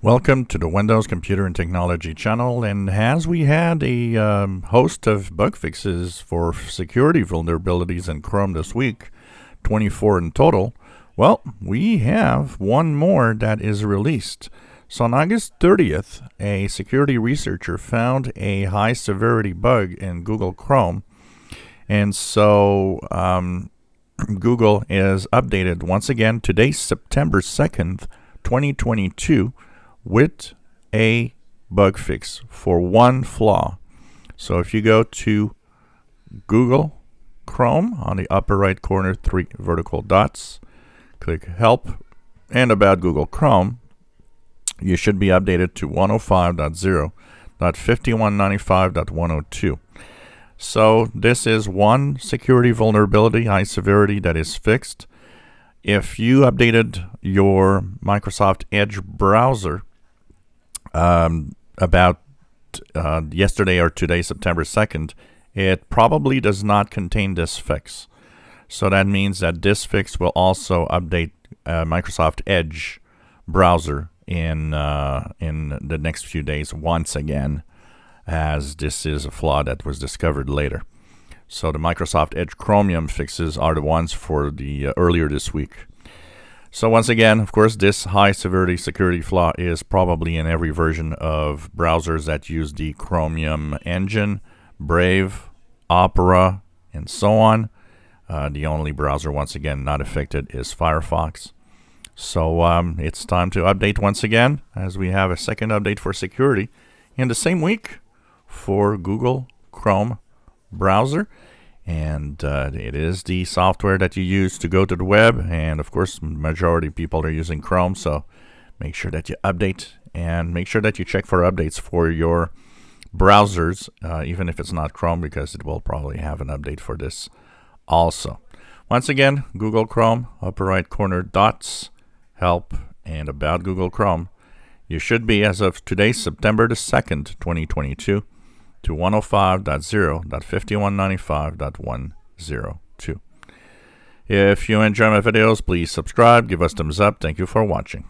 Welcome to the Windows Computer and Technology channel, and as we had a host of bug fixes for security vulnerabilities in Chrome this week, 24 in total, well, we have one more that is released. So on August 30th, a security researcher found a high severity bug in Google Chrome, and so Google is updated once again today, September 2nd, 2022, with a bug fix for one flaw. So if you go to Google Chrome, on the upper right corner, 3 vertical dots, click Help and About Google Chrome, you should be updated to 105.0.5195.102. So this is one security vulnerability, high severity, that is fixed. If you updated your Microsoft Edge browser about yesterday or today, September 2nd, it probably does not contain this fix. So that means that this fix will also update Microsoft Edge browser in the next few days once again, as this is a flaw that was discovered later. So the Microsoft Edge Chromium fixes are the ones for the earlier this week. So once again, of course, this high severity security flaw is probably in every version of browsers that use the Chromium engine, Brave, Opera, and so on. The only browser, once again, not affected is Firefox. So it's time to update once again, as we have a second update for security in the same week for Google Chrome browser. And it is the software that you use to go to the web. And of course, majority of people are using Chrome. So make sure that you update and make sure that you check for updates for your browsers, even if it's not Chrome, because it will probably have an update for this also. Once again, Google Chrome, upper right corner dots, Help, and About Google Chrome. You should be, as of today, September the 2nd, 2022, to 105.0.5195.102. If you enjoy my videos, please subscribe, give us thumbs up. Thank you for watching.